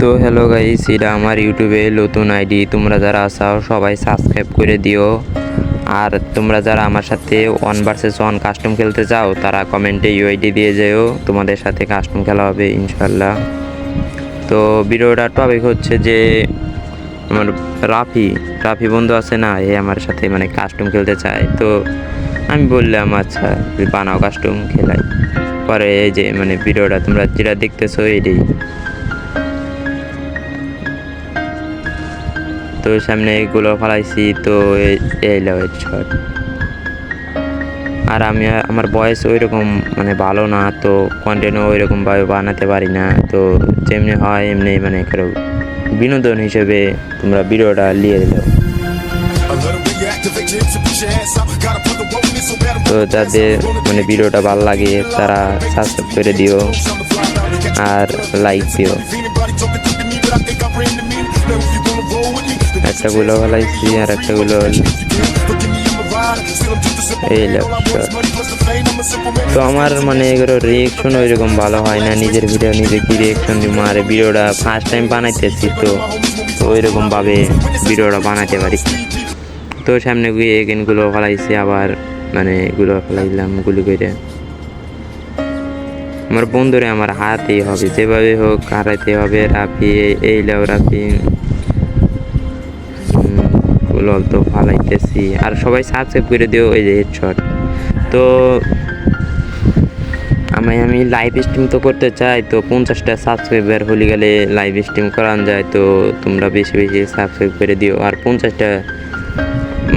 তো hello guys, এটা আমার ইউটিউবে নতুন আইডি। তোমরা যারা আছো সবাই সাবস্ক্রাইব করে দিও। আর তোমরা যারা আমার সাথে 1 vs 1 কাস্টম খেলতে চাও তারা কমেন্টে ইউআইডি দিয়ে যেও, তোমাদের সাথে কাস্টম খেলা হবে ইনশাল্লাহ। তো ভিডিওটার টপিক হচ্ছে যে আমার রাফি বন্ধু আছে না, এ আমার সাথে মানে কাস্টম খেলতে চায়। তো আমি বললাম আচ্ছা বানাও, কাস্টম খেলাই। পরে এই যে মানে ভিডিওটা তোমরা যেটা দেখতেছো এটাই। তো সামনে এগুলো ফেলাইছি, তো এই শট। আর আমি আমার বয়স ওই রকম মানে ভালো না, তো কন্টেন্টও ওই রকমভাবে বানাতে পারি না। তো যেমনি হয় এমনি মানে কারো বিনোদন হিসেবে তোমরা ভিডিওটা নিয়ে দিল। তো যাদের মানে ভিডিওটা ভালো লাগে তারা সাবস্ক্রাইব করে দিও আর লাইক দিও। একটা গুলো ফেলাইছি আর একটা গুলো এই তো আমার মানে এগুলো রিয়েকশন ওইরকম ভালো হয় না, নিজের ভিডিও নিজে কি রিয়েকশন দিব। আর ভিডিওটা ফার্স্ট টাইম বানাইতেছি, তো ওইরকম ভাবে ভিডিওটা বানাতে পারি। তো সামনে গিয়ে এগুলো ফেলাইছি, আবার মানে এগুলো ফেলাইলাম গুলি করে। আমার বন্ধুরে আমার হারাতেই হবে, যেভাবে হোক হারাইতে হবে। রাফি এই রাফি গুলো তো ফালাইতেছি। আর সবাই সাবস্ক্রাইব করে দিও, এই যে হেডশট। তো আমি লাইভ স্ট্রিম তো করতে চাই, তো 50টা সাবস্ক্রাইবার হলে গেলে লাইভ স্ট্রিম করানো যায়। তো তোমরা বেশি বেশি সাবস্ক্রাইব করে দিও। আর 50টা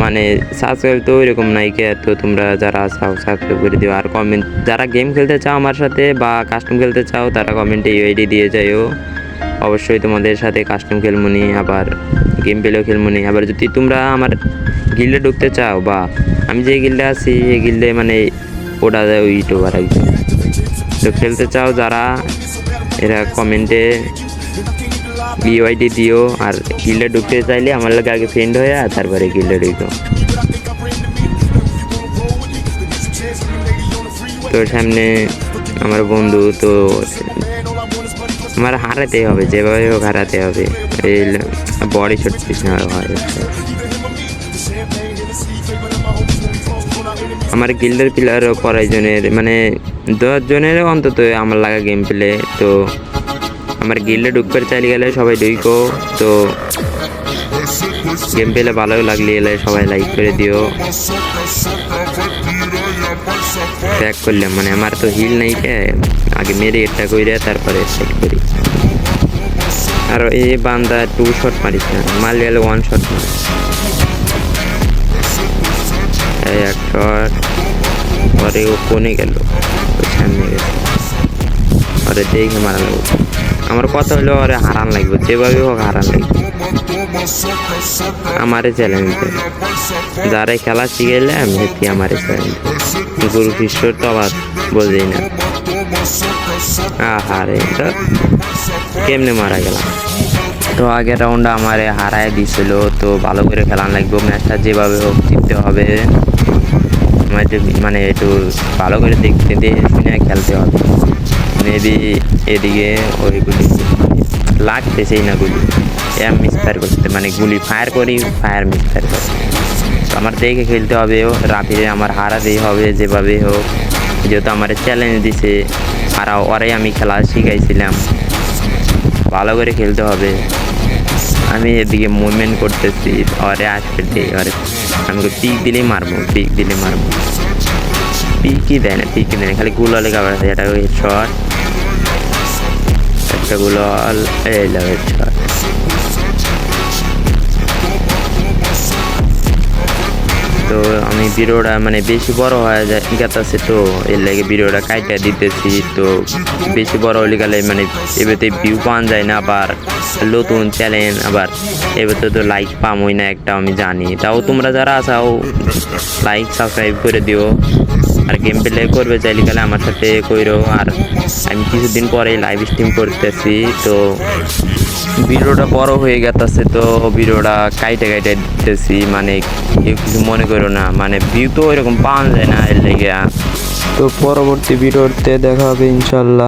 মানে সাবস্ক্রাইব তো ওইরকম নাই কে, তো তোমরা যারা চাও সাবস্ক্রাইব করে দিও। আর কমেন্ট যারা গেম খেলতে চাও আমার সাথে বা কাস্টম খেলতে চাও তারা কমেন্টে ইউআইডি দিয়ে যাইও। অবশ্যই তোমাদের সাথে কাস্টম খেলমুনি, আবার গেম পেলেও খেলমুনি। আবার যদি তোমরা আমার গিল্ডে ঢুকতে চাও বা আমি যে গিল্ডে আছি এই গিল্ডে মানে ওটা ওই ইউটিউবার একজন, তো খেলতে চাও যারা এরা কমেন্টে ইউআইডি দিও। আর গিল্ডে ঢুকতে চাইলে আমার লোক আগে ফ্রেন্ড হয়ে তারপরে গিল্ডে ঢুকো। তো সামনে আমার বন্ধু, তো আমার হারাতে হবে, যেভাবে হোক হারাতে হবে। এই বডি শট পিছনে হয়। আমার গিল্ডের প্লেয়ার কয়েকজনের মানে 10 জনের অন্তত আমার লাগা গেম প্লে। তো আমার গিল্ডে ঢুকতে চাইলে গেলে সবাই ঢুকো। তো গেম প্লে ভালো লাগলে গেলে সবাই লাইক করে দিও। ট্যাগ করলাম মানে আমার তো হিল নাই কে, আগে মেরে এটা করে তারপরে সেট করি। আর এই বান্দা 2 শট মারিস না, মারলে গেলে 1 শট মার। এই 1 শট পরে ও কোনে গেল, সামনে গেছে। আরে দেখে মারা লাগবে। আমার কথা হলো আরে হারান লাগবে, যেভাবে হোক হারান লাগবে। আমারে চ্যালেঞ্জ দেয়, যারা খেলা শিখেলে আমি হেঁটে আমারে চ্যালেঞ্জ দেয়। গুরু শিষ্য তো আবার বোঝেই না। আহারে কেমনে মারা গেলাম। তো আগের রাউন্ডে আমারে হারায় দিছিল, তো ভালো করে খেলান লাগবে। ম্যাচটা যেভাবে হোক জিততে হবে। মানে একটু ভালো করে দেখতে দিয়ে শুনে খেলতে হবে। মেবি এদিকে ওইগুলি লাগতেছেই না, গুলি মিস ফায়ার করতে, মানে গুলি ফায়ার করি ফায়ার মিস ফায়ার করে। তো আমার দেখে খেলতে হবে। রাফিরে আমার হারাতেই হবে যেভাবে হোক, যেহেতু আমার চ্যালেঞ্জ দিছে। আর ওরাই আমি খেলা শিখাইছিলাম, ভালো করে খেলতে হবে। আমি এদিকে মুভমেন্ট করতেছি, ওরে আসবে ওরে আমি পিক দিলেই মারবো, পিক দেয় না, খালি গুলো লেখা আছে। এটা শট, একটা গুলো এই শট। তো আমি ভিডিওটা মানে বেশি বড় হয়ে গেছে, তো এর লাগে ভিডিওটা কাইটা দিতেছি। তো বেশি বড় হলে গেলে মানে এবারে ভিউ পাওয়া যায় না, আবার নতুন চ্যালেঞ্জ, আবার এবারে তো লাইক পামই না একটা আমি জানি। তাও তোমরা যারা আসাও লাইক সাবস্ক্রাইব করে দিও। আর গেম প্লে করবে চাইলে গেলে আমার সাথে কইরো। আর আমি কিছুদিন পরে লাইভ স্ট্রিম করতেছি, তো ভিডিওটা বড় হয়ে গেছে, তো ভিডিওটা কাইটে দিতেছি। মানে কেউ কিছু মনে করো না, মানে ভিউ তো ওইরকম পাওয়া যায় না এর লেগে। তো পরবর্তী ভিডিওতে দেখা হবে ইনশাল্লাহ।